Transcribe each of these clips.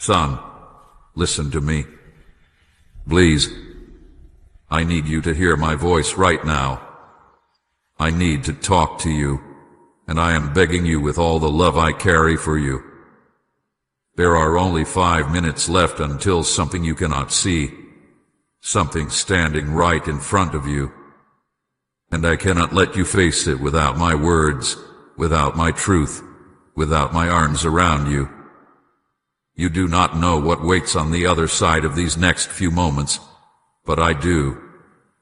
Son, listen to me. Please, I need you to hear my voice right now. I need to talk to you, and I am begging you with all the love I carry for you. There are only 5 minutes left until something you cannot see, something standing right in front of you, and I cannot let you face it without my words, without my truth, without my arms around you. You do not know what waits on the other side of these next few moments, but I do,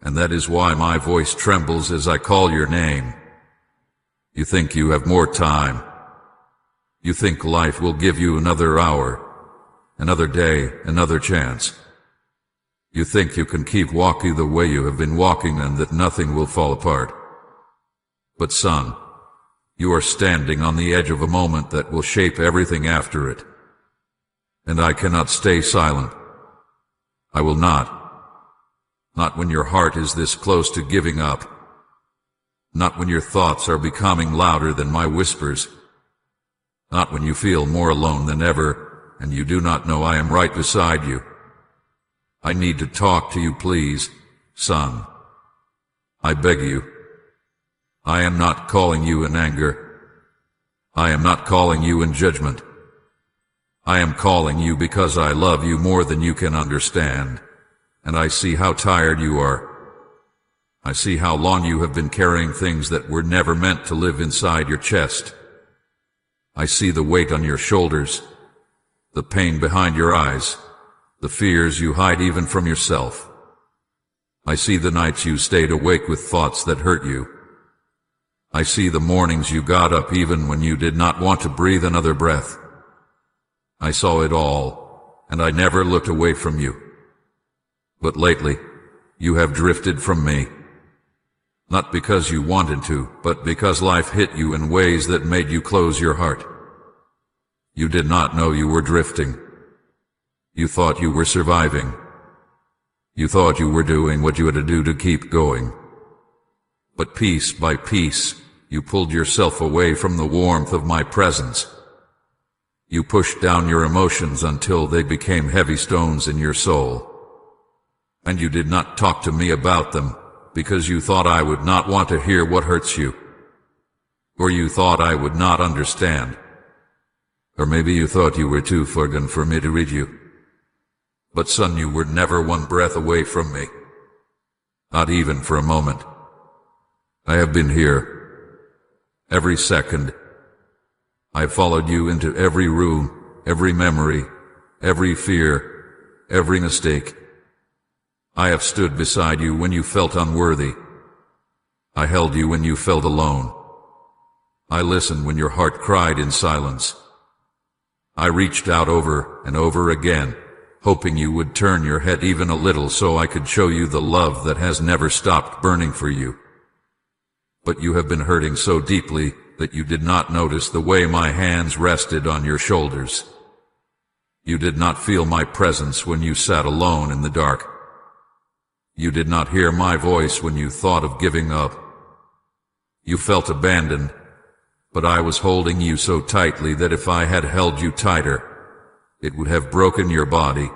and that is why my voice trembles as I call your name. You think you have more time. You think life will give you another hour, another day, another chance. You think you can keep walking the way you have been walking and that nothing will fall apart. But son, you are standing on the edge of a moment that will shape everything after it. And I cannot stay silent. I will not. Not when your heart is this close to giving up. Not when your thoughts are becoming louder than my whispers. Not when you feel more alone than ever, and you do not know I am right beside you. I need to talk to you, please, son. I beg you. I am not calling you in anger. I am not calling you in judgment. I am calling you because I love you more than you can understand, and I see how tired you are. I see how long you have been carrying things that were never meant to live inside your chest. I see the weight on your shoulders, the pain behind your eyes, the fears you hide even from yourself. I see the nights you stayed awake with thoughts that hurt you. I see the mornings you got up even when you did not want to breathe another breath. I saw it all, and I never looked away from you. But lately, you have drifted from me. Not because you wanted to, but because life hit you in ways that made you close your heart. You did not know you were drifting. You thought you were surviving. You thought you were doing what you had to do to keep going. But piece by piece, you pulled yourself away from the warmth of my presence. You pushed down your emotions until they became heavy stones in your soul. And you did not talk to me about them because you thought I would not want to hear what hurts you. Or you thought I would not understand. Or maybe you thought you were too forgotten for me to read you. But son, you were never one breath away from me. Not even for a moment. I have been here. Every second. I followed you into every room, every memory, every fear, every mistake. I have stood beside you when you felt unworthy. I held you when you felt alone. I listened when your heart cried in silence. I reached out over and over again, hoping you would turn your head even a little so I could show you the love that has never stopped burning for you. But you have been hurting so deeply that you did not notice the way my hands rested on your shoulders. You did not feel my presence when you sat alone in the dark. You did not hear my voice when you thought of giving up. You felt abandoned, but I was holding you so tightly that if I had held you tighter, it would have broken your body.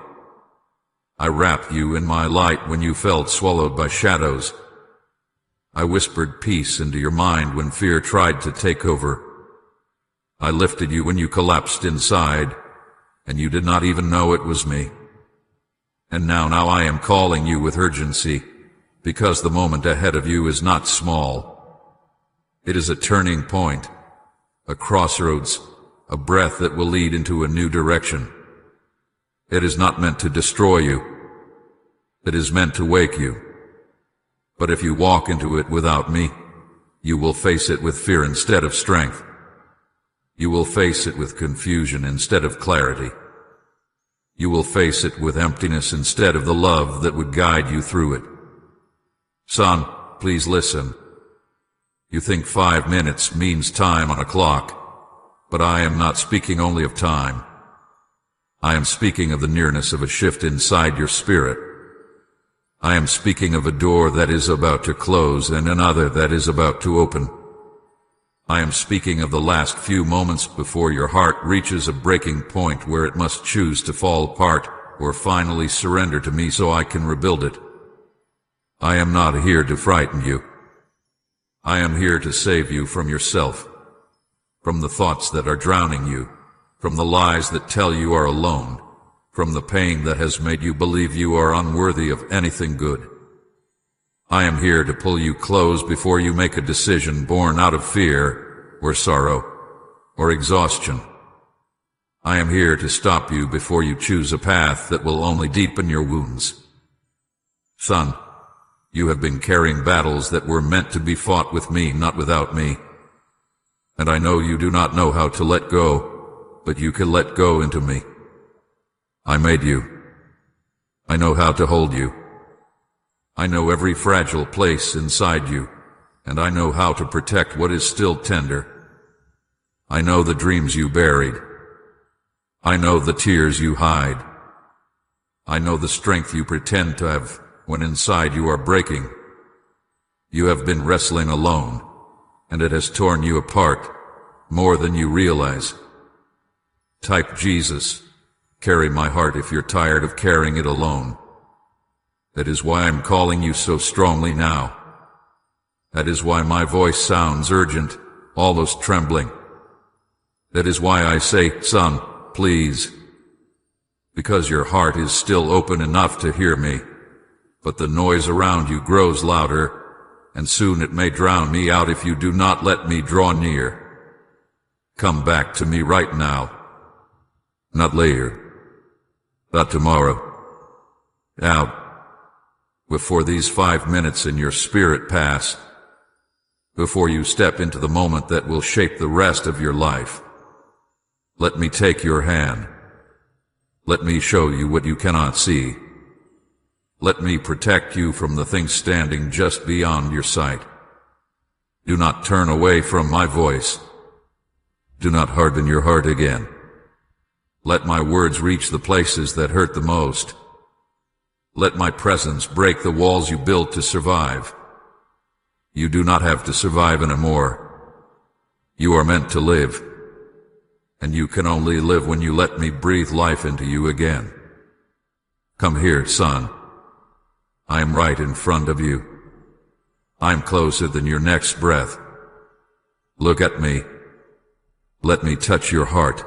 I wrapped you in my light when you felt swallowed by shadows. I whispered peace into your mind when fear tried to take over. I lifted you when you collapsed inside, and you did not even know it was me. And now I am calling you with urgency, because the moment ahead of you is not small. It is a turning point, a crossroads, a breath that will lead into a new direction. It is not meant to destroy you. It is meant to wake you. But if you walk into it without me, you will face it with fear instead of strength. You will face it with confusion instead of clarity. You will face it with emptiness instead of the love that would guide you through it. Son, please listen. You think 5 minutes means time on a clock, but I am not speaking only of time. I am speaking of the nearness of a shift inside your spirit. I am speaking of a door that is about to close and another that is about to open. I am speaking of the last few moments before your heart reaches a breaking point where it must choose to fall apart or finally surrender to me so I can rebuild it. I am not here to frighten you. I am here to save you from yourself, from the thoughts that are drowning you, from the lies that tell you are alone, from the pain that has made you believe you are unworthy of anything good. I am here to pull you close before you make a decision born out of fear or sorrow or exhaustion. I am here to stop you before you choose a path that will only deepen your wounds. Son, you have been carrying battles that were meant to be fought with me, not without me. And I know you do not know how to let go, but you can let go into me. I made you. I know how to hold you. I know every fragile place inside you, and I know how to protect what is still tender. I know the dreams you buried. I know the tears you hide. I know the strength you pretend to have when inside you are breaking. You have been wrestling alone, and it has torn you apart more than you realize. Type Jesus, carry my heart if you're tired of carrying it alone. That is why I'm calling you so strongly now. That is why my voice sounds urgent, almost trembling. That is why I say, son, please. Because your heart is still open enough to hear me, but the noise around you grows louder, and soon it may drown me out if you do not let me draw near. Come back to me right now. Not later. Not tomorrow. Now. Before these 5 minutes in your spirit pass, before you step into the moment that will shape the rest of your life. Let me take your hand. Let me show you what you cannot see. Let me protect you from the things standing just beyond your sight. Do not turn away from my voice. Do not harden your heart again. Let my words reach the places that hurt the most. Let my presence break the walls you built to survive. You do not have to survive anymore. You are meant to live. And you can only live when you let me breathe life into you again. Come here, son. I am right in front of you. I am closer than your next breath. Look at me. Let me touch your heart.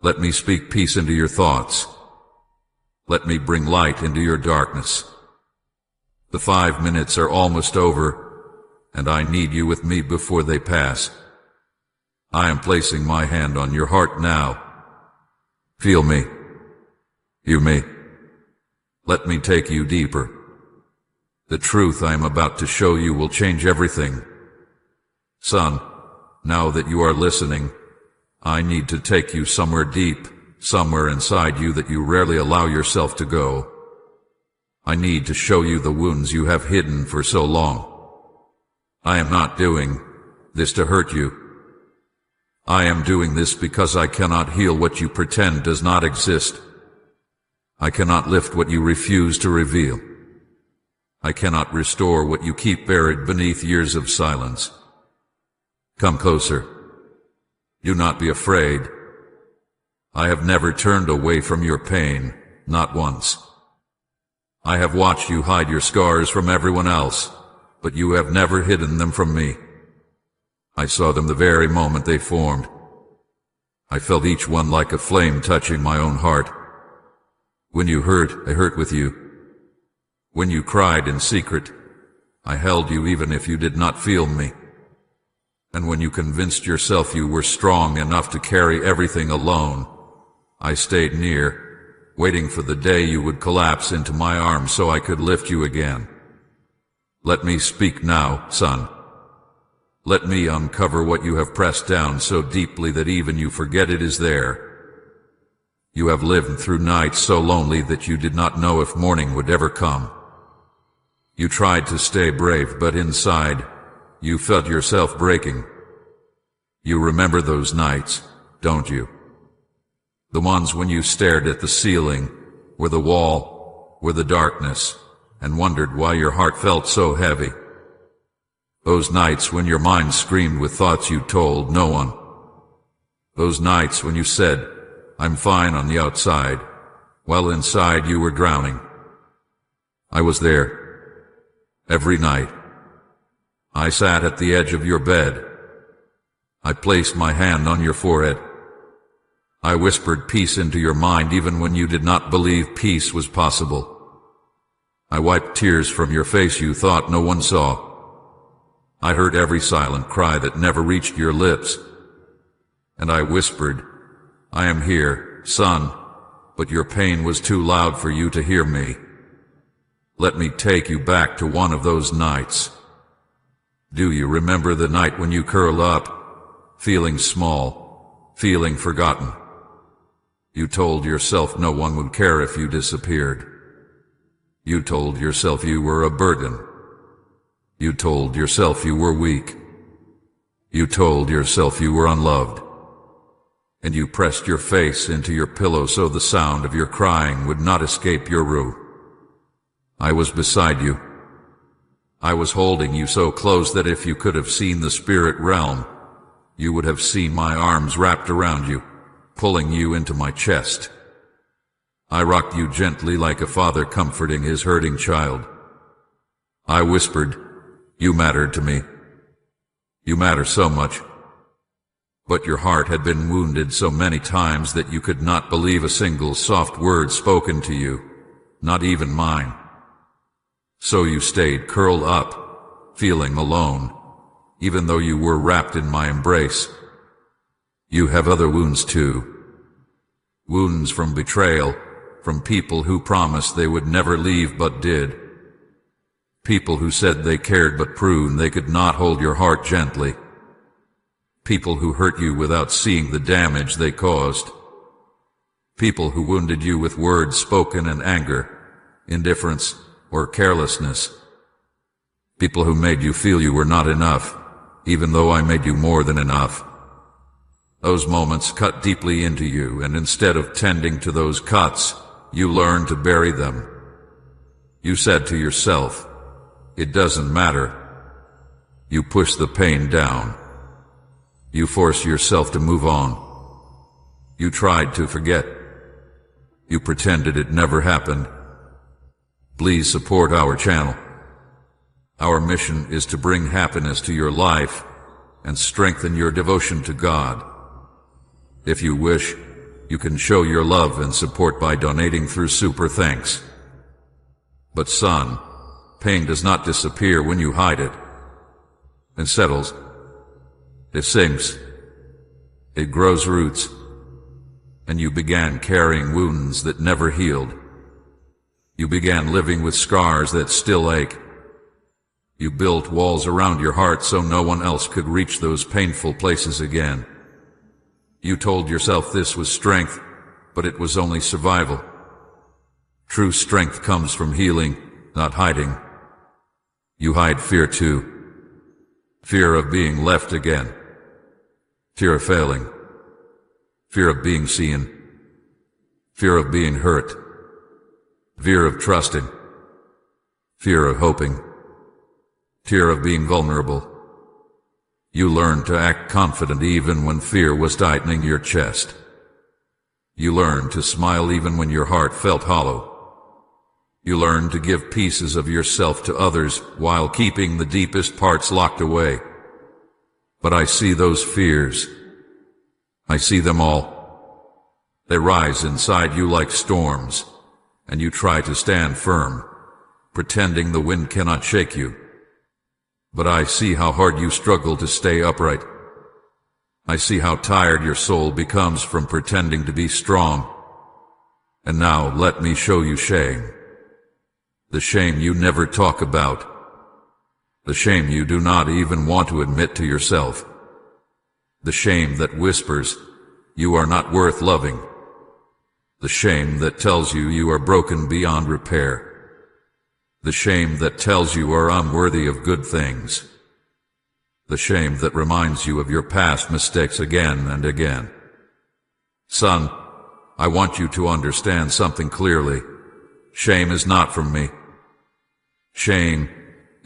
Let me speak peace into your thoughts. Let me bring light into your darkness. The 5 minutes are almost over, and I need you with me before they pass. I am placing my hand on your heart now. Feel me. Hear me. Let me take you deeper. The truth I am about to show you will change everything. Son, now that you are listening, I need to take you somewhere deep, somewhere inside you that you rarely allow yourself to go. I need to show you the wounds you have hidden for so long. I am not doing this to hurt you. I am doing this because I cannot heal what you pretend does not exist. I cannot lift what you refuse to reveal. I cannot restore what you keep buried beneath years of silence. Come closer. Do not be afraid. I have never turned away from your pain, not once. I have watched you hide your scars from everyone else, but you have never hidden them from me. I saw them the very moment they formed. I felt each one like a flame touching my own heart. When you hurt, I hurt with you. When you cried in secret, I held you even if you did not feel me. And when you convinced yourself you were strong enough to carry everything alone, I stayed near, waiting for the day you would collapse into my arms so I could lift you again. Let me speak now, son. Let me uncover what you have pressed down so deeply that even you forget it is there. You have lived through nights so lonely that you did not know if morning would ever come. You tried to stay brave, but inside, you felt yourself breaking. You remember those nights, don't you? The ones when you stared at the ceiling, or the wall, or the darkness, and wondered why your heart felt so heavy. Those nights when your mind screamed with thoughts you told no one. Those nights when you said, "I'm fine on the outside," while inside you were drowning. I was there. Every night. I sat at the edge of your bed. I placed my hand on your forehead. I whispered peace into your mind even when you did not believe peace was possible. I wiped tears from your face you thought no one saw. I heard every silent cry that never reached your lips. And I whispered, "I am here, son," but your pain was too loud for you to hear me. Let me take you back to one of those nights. Do you remember the night when you curled up, feeling small, feeling forgotten? You told yourself no one would care if you disappeared. You told yourself you were a burden. You told yourself you were weak. You told yourself you were unloved. And you pressed your face into your pillow so the sound of your crying would not escape your room. I was beside you. I was holding you so close that if you could have seen the spirit realm, you would have seen my arms wrapped around you, pulling you into my chest. I rocked you gently like a father comforting his hurting child. I whispered, "You mattered to me. You matter so much." But your heart had been wounded so many times that you could not believe a single soft word spoken to you, not even mine. So you stayed curled up, feeling alone, even though you were wrapped in my embrace. You have other wounds too. Wounds from betrayal, from people who promised they would never leave but did. People who said they cared but proved they could not hold your heart gently. People who hurt you without seeing the damage they caused. People who wounded you with words spoken in anger, indifference, or carelessness. People who made you feel you were not enough, even though I made you more than enough. Those moments cut deeply into you, and instead of tending to those cuts, you learned to bury them. You said to yourself, "It doesn't matter." You push the pain down. You force yourself to move on. You tried to forget. You pretended it never happened. Please support our channel. Our mission is to bring happiness to your life and strengthen your devotion to God. If you wish, you can show your love and support by donating through Super Thanks. But son, pain does not disappear when you hide it. It settles. It sinks. It grows roots. And you began carrying wounds that never healed. You began living with scars that still ache. You built walls around your heart so no one else could reach those painful places again. You told yourself this was strength, but it was only survival. True strength comes from healing, not hiding. You hide fear too. Fear of being left again. Fear of failing. Fear of being seen. Fear of being hurt. Fear of trusting. Fear of hoping. Fear of being vulnerable. You learned to act confident even when fear was tightening your chest. You learned to smile even when your heart felt hollow. You learned to give pieces of yourself to others while keeping the deepest parts locked away. But I see those fears. I see them all. They rise inside you like storms, and you try to stand firm, pretending the wind cannot shake you. But I see how hard you struggle to stay upright. I see how tired your soul becomes from pretending to be strong. And now let me show you shame. The shame you never talk about. The shame you do not even want to admit to yourself. The shame that whispers, "You are not worth loving." The shame that tells you you are broken beyond repair. The shame that tells you are unworthy of good things. The shame that reminds you of your past mistakes again and again. Son, I want you to understand something clearly. Shame is not from me. Shame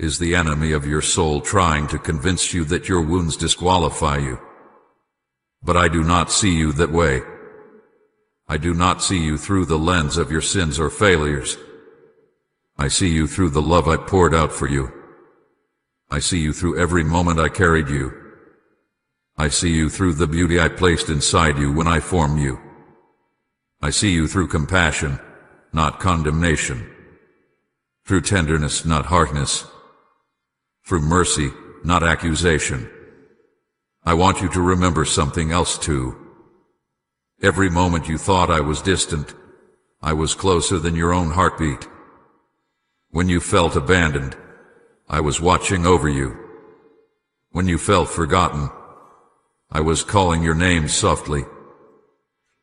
is the enemy of your soul trying to convince you that your wounds disqualify you. But I do not see you that way. I do not see you through the lens of your sins or failures. I see you through the love I poured out for you. I see you through every moment I carried you. I see you through the beauty I placed inside you when I formed you. I see you through compassion, not condemnation. Through tenderness, not hardness. Through mercy, not accusation. I want you to remember something else too. Every moment you thought I was distant, I was closer than your own heartbeat. When you felt abandoned, I was watching over you. When you felt forgotten, I was calling your name softly.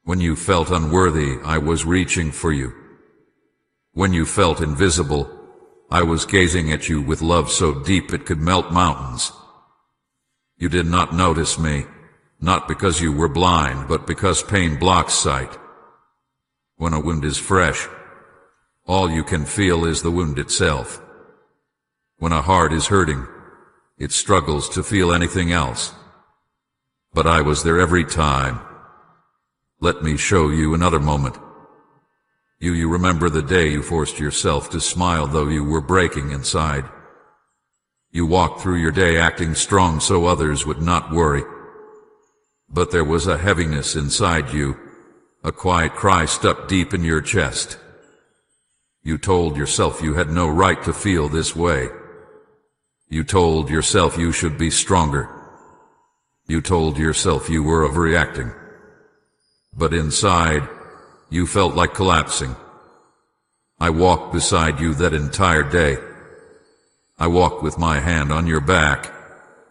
When you felt unworthy, I was reaching for you. When you felt invisible, I was gazing at you with love so deep it could melt mountains. You did not notice me, not because you were blind, but because pain blocks sight. When a wound is fresh, all you can feel is the wound itself. When a heart is hurting, it struggles to feel anything else. But I was there every time. Let me show you another moment. You remember the day you forced yourself to smile though you were breaking inside. You walked through your day acting strong so others would not worry. But there was a heaviness inside you, a quiet cry stuck deep in your chest. You told yourself you had no right to feel this way. You told yourself you should be stronger. You told yourself you were overreacting. But inside, you felt like collapsing. I walked beside you that entire day. I walked with my hand on your back,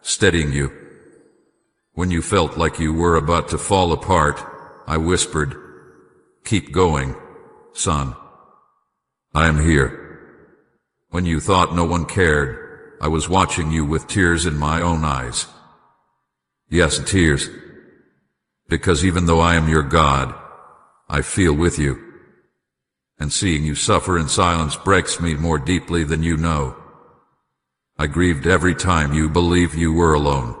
steadying you. When you felt like you were about to fall apart, I whispered, "Keep going, son. I am here." When you thought no one cared, I was watching you with tears in my own eyes. Yes, tears. Because even though I am your God, I feel with you. And seeing you suffer in silence breaks me more deeply than you know. I grieved every time you believed you were alone.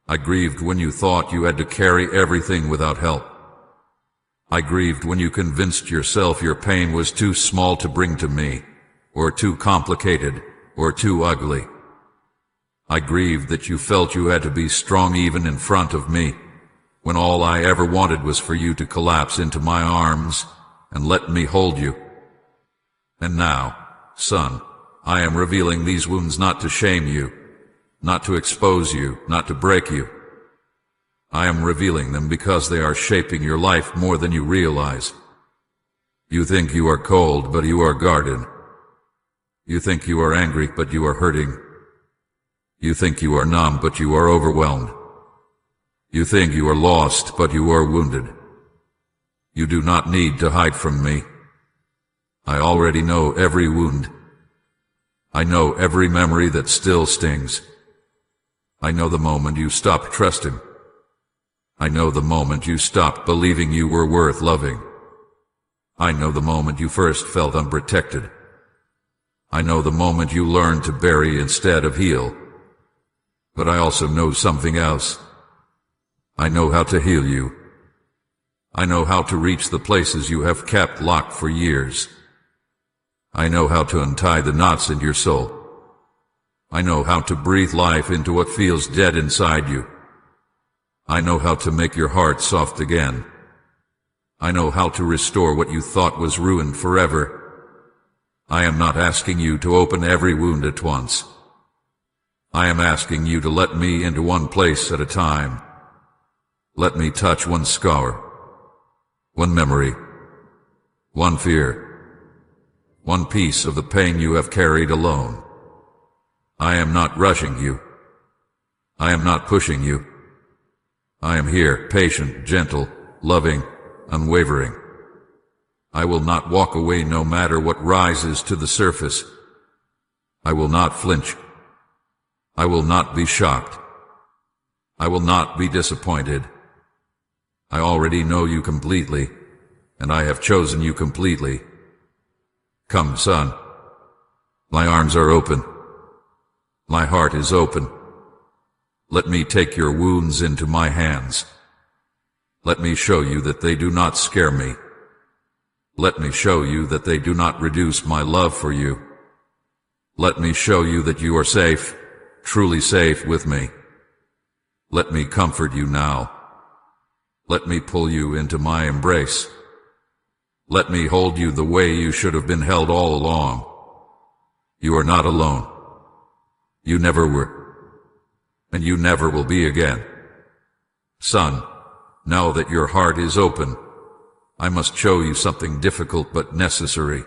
I grieved when you thought you had to carry everything without help. I grieved when you convinced yourself your pain was too small to bring to me, or too complicated, or too ugly. I grieved that you felt you had to be strong even in front of me, when all I ever wanted was for you to collapse into my arms and let me hold you. And now, son, I am revealing these wounds not to shame you, not to expose you, not to break you. I am revealing them because they are shaping your life more than you realize. You think you are cold, but you are guarded. You think you are angry, but you are hurting. You think you are numb, but you are overwhelmed. You think you are lost, but you are wounded. You do not need to hide from me. I already know every wound. I know every memory that still stings. I know the moment you stopped trusting. I know the moment you stopped believing you were worth loving. I know the moment you first felt unprotected. I know the moment you learned to bury instead of heal. But I also know something else. I know how to heal you. I know how to reach the places you have kept locked for years. I know how to untie the knots in your soul. I know how to breathe life into what feels dead inside you. I know how to make your heart soft again. I know how to restore what you thought was ruined forever. I am not asking you to open every wound at once. I am asking you to let me into one place at a time. Let me touch one scar, one memory, one fear, one piece of the pain you have carried alone. I am not rushing you. I am not pushing you. I am here, patient, gentle, loving, unwavering. I will not walk away no matter what rises to the surface. I will not flinch. I will not be shocked. I will not be disappointed. I already know you completely, and I have chosen you completely. Come, son. My arms are open. My heart is open. Let me take your wounds into my hands. Let me show you that they do not scare me. Let me show you that they do not reduce my love for you. Let me show you that you are safe, truly safe with me. Let me comfort you now. Let me pull you into my embrace. Let me hold you the way you should have been held all along. You are not alone. You never were. And you never will be again. Son, now that your heart is open, I must show you something difficult but necessary.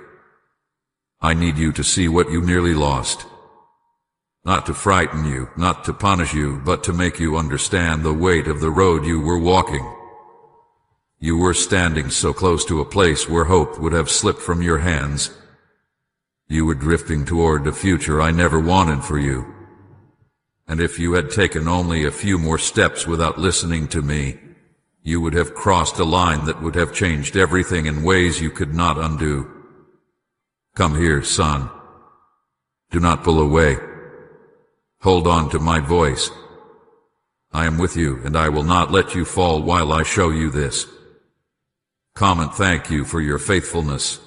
I need you to see what you nearly lost. Not to frighten you, not to punish you, but to make you understand the weight of the road you were walking. You were standing so close to a place where hope would have slipped from your hands. You were drifting toward a future I never wanted for you. And if you had taken only a few more steps without listening to me, you would have crossed a line that would have changed everything in ways you could not undo. Come here, son. Do not pull away. Hold on to my voice. I am with you, and I will not let you fall while I show you this. Come and thank you for your faithfulness.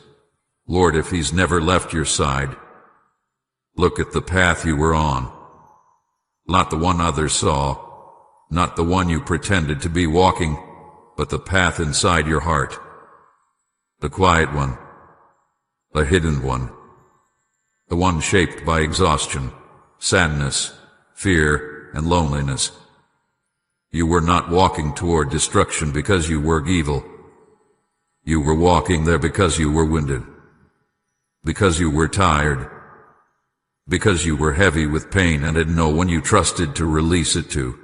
Lord, if he's never left your side, look at the path you were on. Not the one others saw, not the one you pretended to be walking, but the path inside your heart. The quiet one, the hidden one, the one shaped by exhaustion, sadness, fear, and loneliness. You were not walking toward destruction because you were evil. You were walking there because you were wounded, because you were tired, because you were heavy with pain and had no one you trusted to release it to,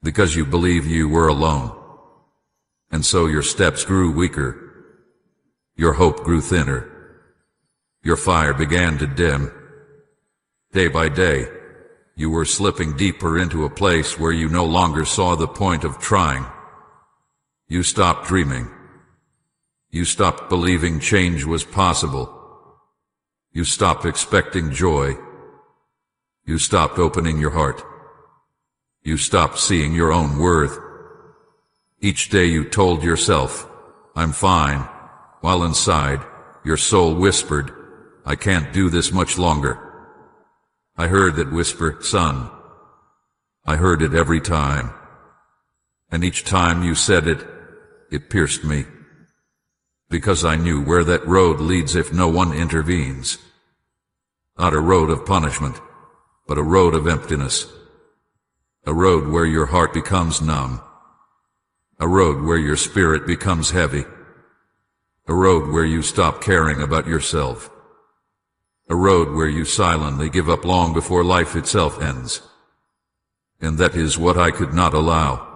because you believed you were alone. And so your steps grew weaker, your hope grew thinner, your fire began to dim. Day by day, you were slipping deeper into a place where you no longer saw the point of trying. You stopped dreaming. You stopped believing change was possible. You stopped expecting joy. You stopped opening your heart. You stopped seeing your own worth. Each day you told yourself, I'm fine, while inside, your soul whispered, I can't do this much longer. I heard that whisper, son. I heard it every time. And each time you said it, it pierced me. Because I knew where that road leads if no one intervenes. Not a road of punishment, but a road of emptiness. A road where your heart becomes numb. A road where your spirit becomes heavy. A road where you stop caring about yourself. A road where you silently give up long before life itself ends. And that is what I could not allow.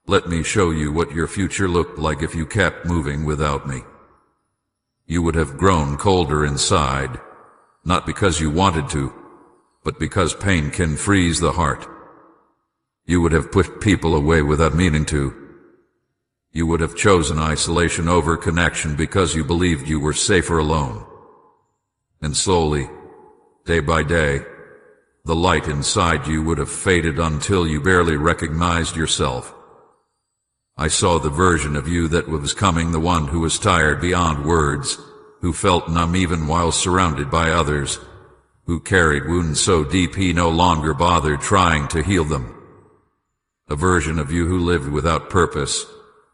Let me show you what your future looked like if you kept moving without me. You would have grown colder inside, not because you wanted to, but because pain can freeze the heart. You would have put people away without meaning to. You would have chosen isolation over connection because you believed you were safer alone. And slowly, day by day, the light inside you would have faded until you barely recognized yourself. I saw the version of you that was coming, the one who was tired beyond words, who felt numb even while surrounded by others, who carried wounds so deep he no longer bothered trying to heal them. A version of you who lived without purpose,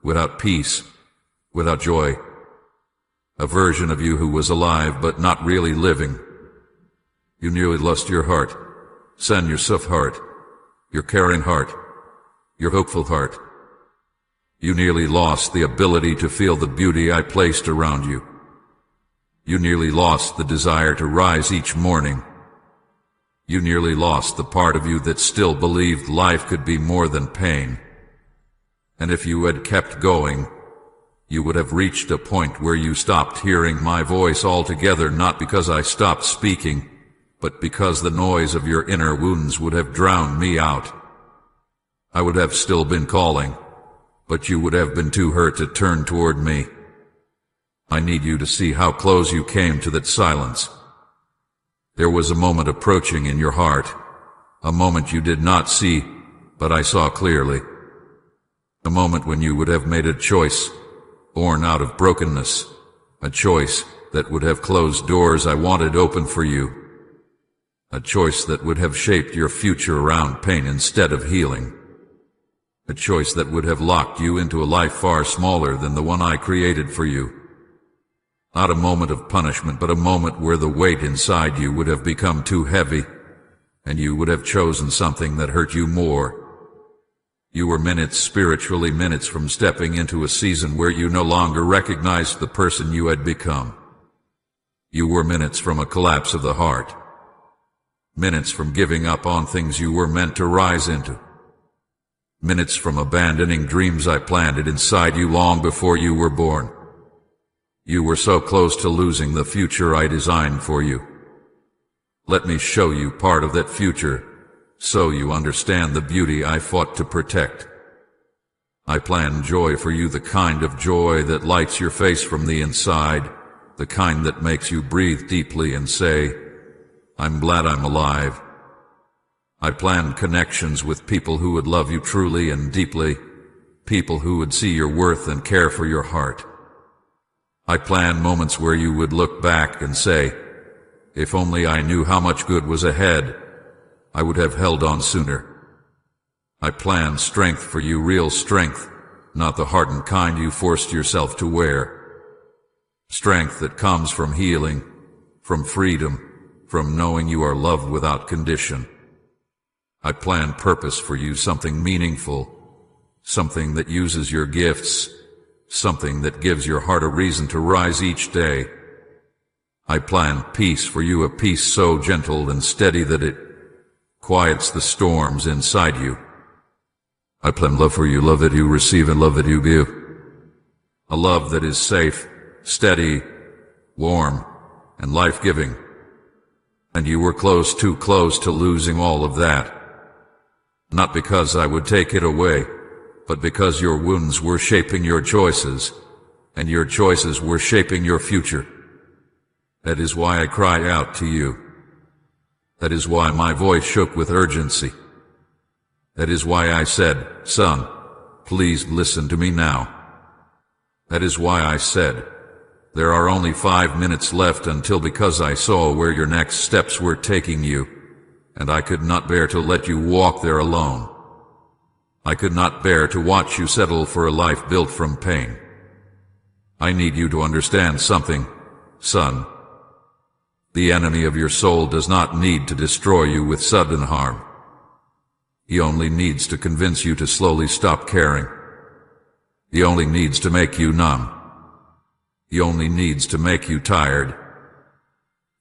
without peace, without joy. A version of you who was alive but not really living. You nearly lost your heart, son, your soft heart, your caring heart, your hopeful heart. You nearly lost the ability to feel the beauty I placed around you. You nearly lost the desire to rise each morning. You nearly lost the part of you that still believed life could be more than pain. And if you had kept going, you would have reached a point where you stopped hearing my voice altogether, not because I stopped speaking, but because the noise of your inner wounds would have drowned me out. I would have still been calling, but you would have been too hurt to turn toward me. I need you to see how close you came to that silence. There was a moment approaching in your heart, a moment you did not see, but I saw clearly. A moment when you would have made a choice, born out of brokenness, a choice that would have closed doors I wanted open for you, a choice that would have shaped your future around pain instead of healing, a choice that would have locked you into a life far smaller than the one I created for you. Not a moment of punishment, but a moment where the weight inside you would have become too heavy, and you would have chosen something that hurt you more. You were minutes, spiritually minutes, from stepping into a season where you no longer recognized the person you had become. You were minutes from a collapse of the heart. Minutes from giving up on things you were meant to rise into. Minutes from abandoning dreams I planted inside you long before you were born. You were so close to losing the future I designed for you. Let me show you part of that future, so you understand the beauty I fought to protect. I planned joy for you, the kind of joy that lights your face from the inside, the kind that makes you breathe deeply and say, "I'm glad I'm alive." I planned connections with people who would love you truly and deeply, people who would see your worth and care for your heart. I planned moments where you would look back and say, "If only I knew how much good was ahead, I would have held on sooner." I planned strength for you, real strength, not the hardened kind you forced yourself to wear. Strength that comes from healing, from freedom, from knowing you are loved without condition. I planned purpose for you, something meaningful, something that uses your gifts, something that gives your heart a reason to rise each day. I planned peace for you, a peace so gentle and steady that it quiets the storms inside you. I planned love for you, love that you receive and love that you give. A love that is safe, steady, warm, and life-giving. And you were close, too close to losing all of that. Not because I would take it away, but because your wounds were shaping your choices, and your choices were shaping your future. That is why I cried out to you. That is why my voice shook with urgency. That is why I said, "Son, please listen to me now." That is why I said, "There are only 5 minutes left until," because I saw where your next steps were taking you, and I could not bear to let you walk there alone. I could not bear to watch you settle for a life built from pain. I need you to understand something, son. The enemy of your soul does not need to destroy you with sudden harm. He only needs to convince you to slowly stop caring. He only needs to make you numb. He only needs to make you tired.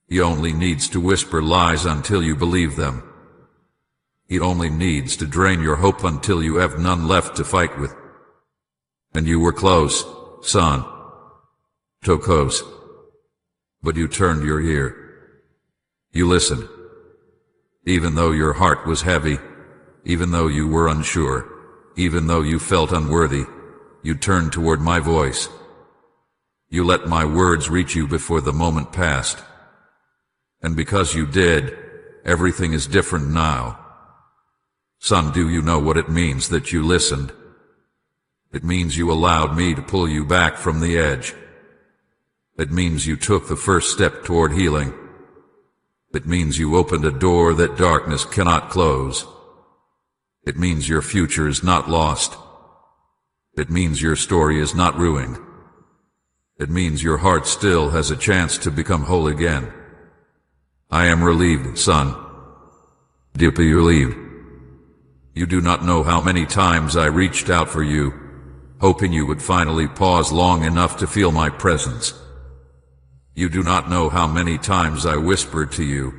He only needs to whisper lies until you believe them. He only needs to drain your hope until you have none left to fight with. And you were close, son. So close. But you turned your ear. You listened. Even though your heart was heavy, even though you were unsure, even though you felt unworthy, you turned toward my voice. You let my words reach you before the moment passed. And because you did, everything is different now. Son, do you know what it means that you listened? It means you allowed me to pull you back from the edge. It means you took the first step toward healing. It means you opened a door that darkness cannot close. It means your future is not lost. It means your story is not ruined. It means your heart still has a chance to become whole again. I am relieved, son. Deeply relieved. You do not know how many times I reached out for you, hoping you would finally pause long enough to feel my presence. You do not know how many times I whispered to you,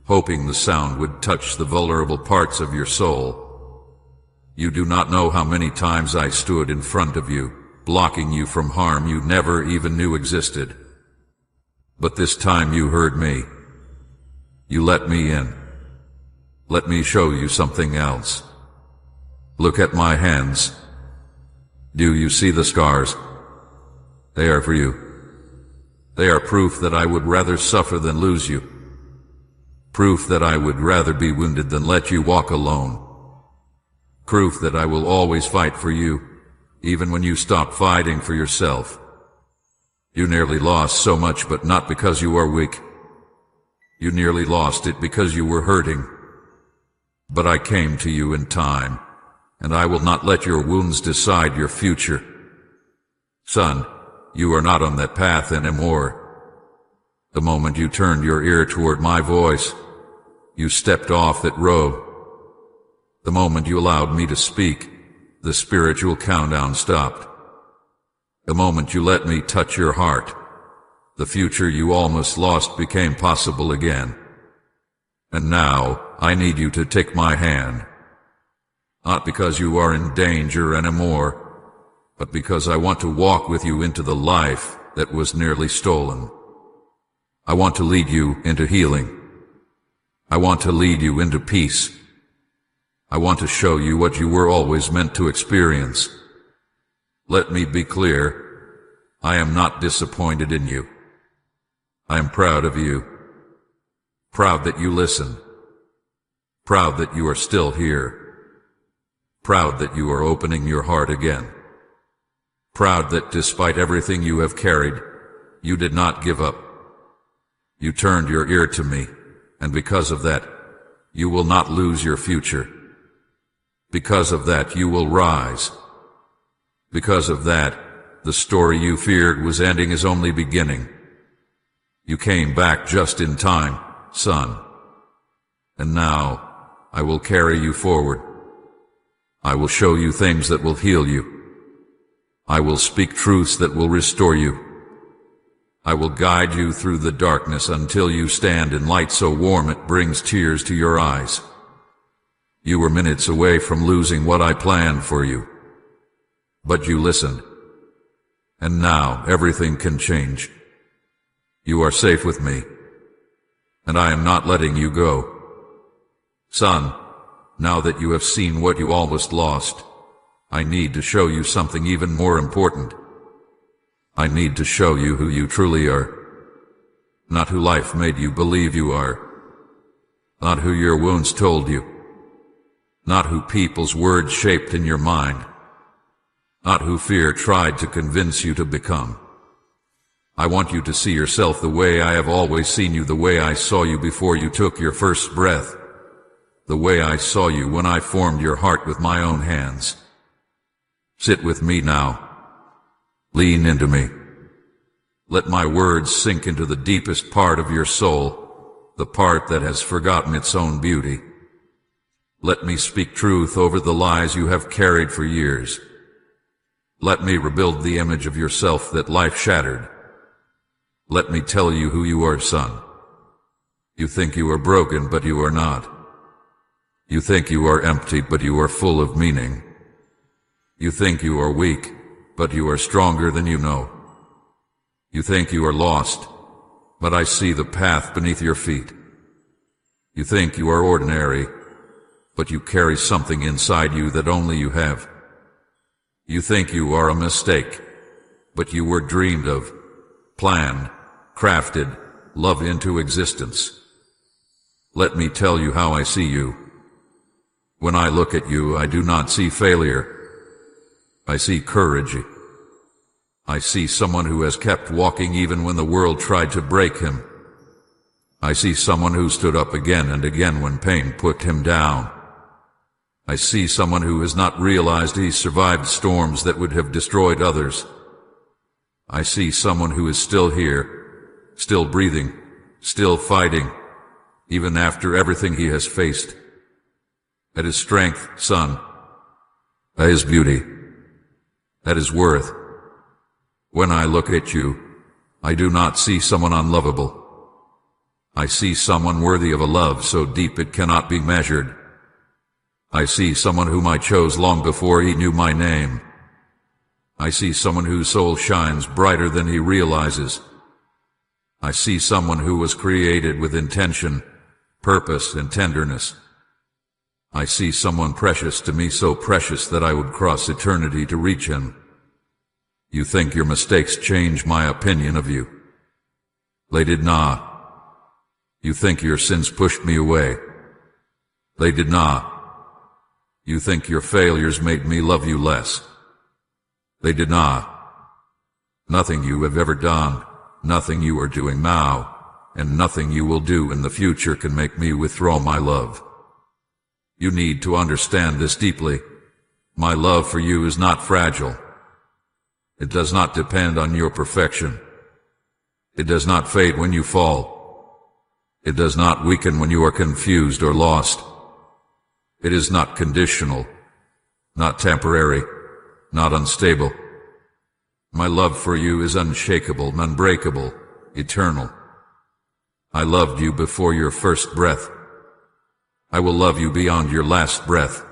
hoping the sound would touch the vulnerable parts of your soul. You do not know how many times I stood in front of you, blocking you from harm you never even knew existed. But this time you heard me. You let me in. Let me show you something else. Look at my hands. Do you see the scars? They are for you. They are proof that I would rather suffer than lose you. Proof that I would rather be wounded than let you walk alone. Proof that I will always fight for you, even when you stop fighting for yourself. You nearly lost so much, but not because you are weak. You nearly lost it because you were hurting. But I came to you in time, and I will not let your wounds decide your future. Son, you are not on that path anymore. The moment you turned your ear toward my voice, you stepped off that road. The moment you allowed me to speak, the spiritual countdown stopped. The moment you let me touch your heart, the future you almost lost became possible again. And now, I need you to take my hand. Not because you are in danger anymore, but because I want to walk with you into the life that was nearly stolen. I want to lead you into healing. I want to lead you into peace. I want to show you what you were always meant to experience. Let me be clear. I am not disappointed in you. I am proud of you. Proud that you listen. Proud that you are still here. Proud that you are opening your heart again. Proud that despite everything you have carried, you did not give up. You turned your ear to me, and because of that, you will not lose your future. Because of that, you will rise. Because of that, the story you feared was ending is only beginning. You came back just in time, son. And now, I will carry you forward. I will show you things that will heal you. I will speak truths that will restore you. I will guide you through the darkness until you stand in light so warm it brings tears to your eyes. You were minutes away from losing what I planned for you. But you listened. And now everything can change. You are safe with me. And I am not letting you go. Son, now that you have seen what you almost lost, I need to show you something even more important. I need to show you who you truly are. Not who life made you believe you are. Not who your wounds told you. Not who people's words shaped in your mind. Not who fear tried to convince you to become. I want you to see yourself the way I have always seen you, the way I saw you before you took your first breath, the way I saw you when I formed your heart with my own hands. Sit with me now. Lean into me. Let my words sink into the deepest part of your soul, the part that has forgotten its own beauty. Let me speak truth over the lies you have carried for years. Let me rebuild the image of yourself that life shattered. Let me tell you who you are, son. You think you are broken, but you are not. You think you are empty, but you are full of meaning. You think you are weak, but you are stronger than you know. You think you are lost, but I see the path beneath your feet. You think you are ordinary, but you carry something inside you that only you have. You think you are a mistake, but you were dreamed of, planned, crafted, loved into existence. Let me tell you how I see you. When I look at you, I do not see failure. I see courage. I see someone who has kept walking even when the world tried to break him. I see someone who stood up again and again when pain put him down. I see someone who has not realized he survived storms that would have destroyed others. I see someone who is still here, still breathing, still fighting, even after everything he has faced. That is strength, son. That is beauty. That is worth. When I look at you, I do not see someone unlovable. I see someone worthy of a love so deep it cannot be measured. I see someone whom I chose long before he knew my name. I see someone whose soul shines brighter than he realizes. I see someone who was created with intention, purpose, and tenderness. I see someone precious to me, so precious that I would cross eternity to reach him. You think your mistakes change my opinion of you. They did not. You think your sins pushed me away. They did not. You think your failures made me love you less. They did not. Nothing you have ever done, nothing you are doing now, and nothing you will do in the future can make me withdraw my love. You need to understand this deeply. My love for you is not fragile. It does not depend on your perfection. It does not fade when you fall. It does not weaken when you are confused or lost. It is not conditional, not temporary, not unstable. My love for you is unshakable, unbreakable, eternal. I loved you before your first breath. I will love you beyond your last breath.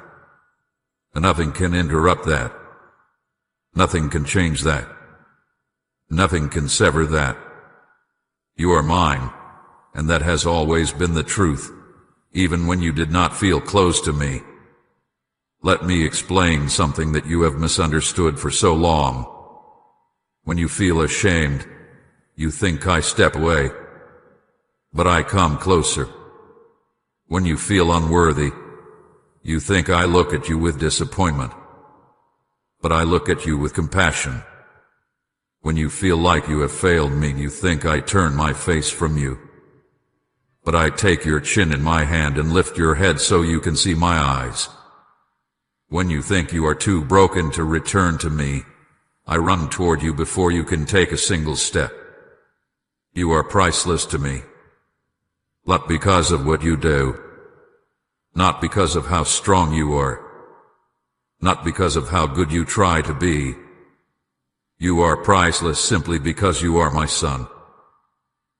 And nothing can interrupt that. Nothing can change that. Nothing can sever that. You are mine, and that has always been the truth, even when you did not feel close to me. Let me explain something that you have misunderstood for so long. When you feel ashamed, you think I step away, but I come closer. When you feel unworthy, you think I look at you with disappointment, but I look at you with compassion. When you feel like you have failed me, you think I turn my face from you, but I take your chin in my hand and lift your head so you can see my eyes. When you think you are too broken to return to me, I run toward you before you can take a single step. You are priceless to me, not because of what you do, not because of how strong you are, not because of how good you try to be. You are priceless simply because you are my son.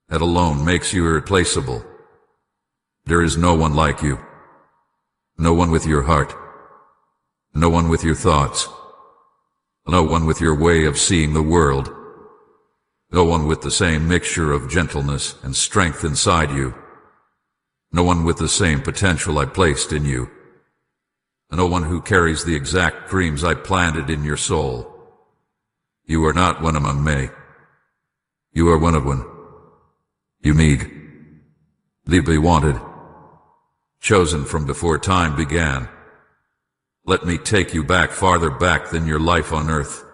That alone makes you irreplaceable. There is no one like you. No one with your heart. No one with your thoughts. No one with your way of seeing the world. No one with the same mixture of gentleness and strength inside you. No one with the same potential I placed in you. No one who carries the exact dreams I planted in your soul. You are not one among many. You are one of one. Unique. Deeply wanted. Chosen from before time began. Let me take you back, farther back than your life on earth.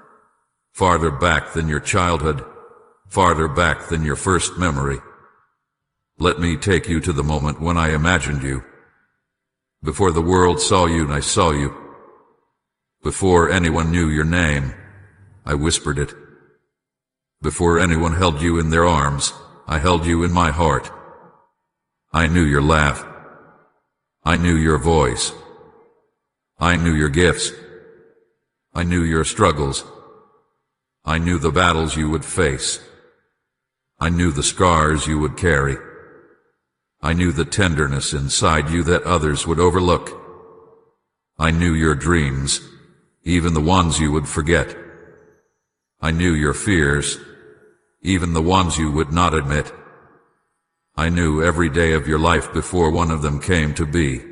Farther back than your childhood. Farther back than your first memory. Let me take you to the moment when I imagined you. Before the world saw you, I saw you. Before anyone knew your name, I whispered it. Before anyone held you in their arms, I held you in my heart. I knew your laugh. I knew your voice. I knew your gifts. I knew your struggles. I knew the battles you would face. I knew the scars you would carry. I knew the tenderness inside you that others would overlook. I knew your dreams, even the ones you would forget. I knew your fears, even the ones you would not admit. I knew every day of your life before one of them came to be.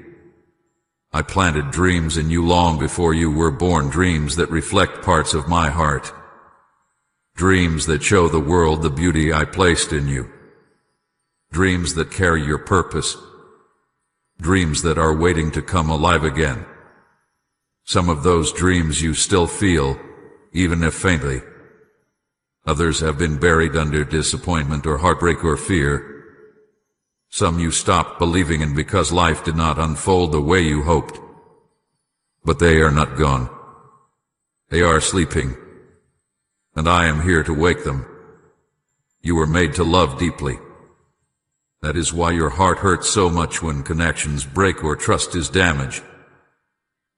I planted dreams in you long before you were born, dreams that reflect parts of my heart. Dreams that show the world the beauty I placed in you. Dreams that carry your purpose. Dreams that are waiting to come alive again. Some of those dreams you still feel, even if faintly. Others have been buried under disappointment or heartbreak or fear. Some you stopped believing in because life did not unfold the way you hoped. But they are not gone. They are sleeping, and I am here to wake them. You were made to love deeply. That is why your heart hurts so much when connections break or trust is damaged.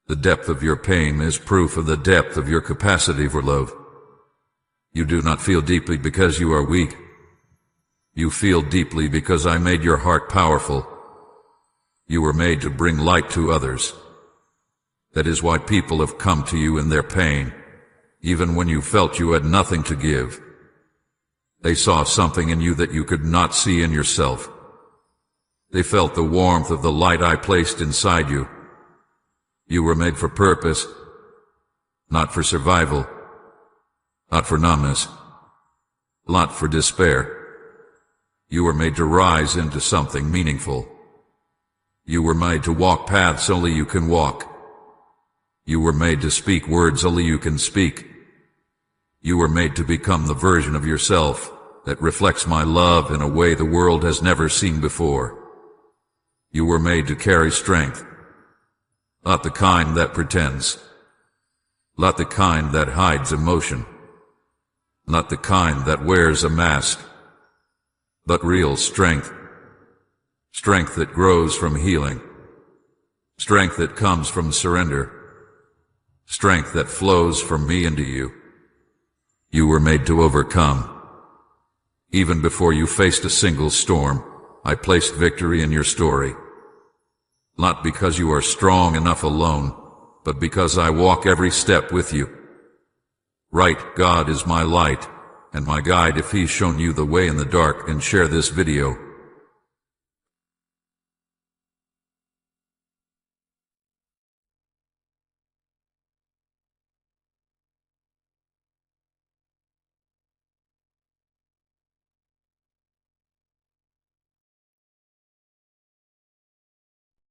The depth of your pain is proof of the depth of your capacity for love. You do not feel deeply because you are weak. You feel deeply because I made your heart powerful. You were made to bring light to others. That is why people have come to you in their pain, even when you felt you had nothing to give. They saw something in you that you could not see in yourself. They felt the warmth of the light I placed inside you. You were made for purpose, not for survival, not for numbness, not for despair. You were made to rise into something meaningful. You were made to walk paths only you can walk. You were made to speak words only you can speak. You were made to become the version of yourself that reflects my love in a way the world has never seen before. You were made to carry strength, not the kind that pretends, not the kind that hides emotion, not the kind that wears a mask, but real strength. Strength that grows from healing. Strength that comes from surrender. Strength that flows from me into you. You were made to overcome. Even before you faced a single storm, I placed victory in your story. Not because you are strong enough alone, but because I walk every step with you. Right, God is my light and my guide. If He's shown you the way in the dark, and share this video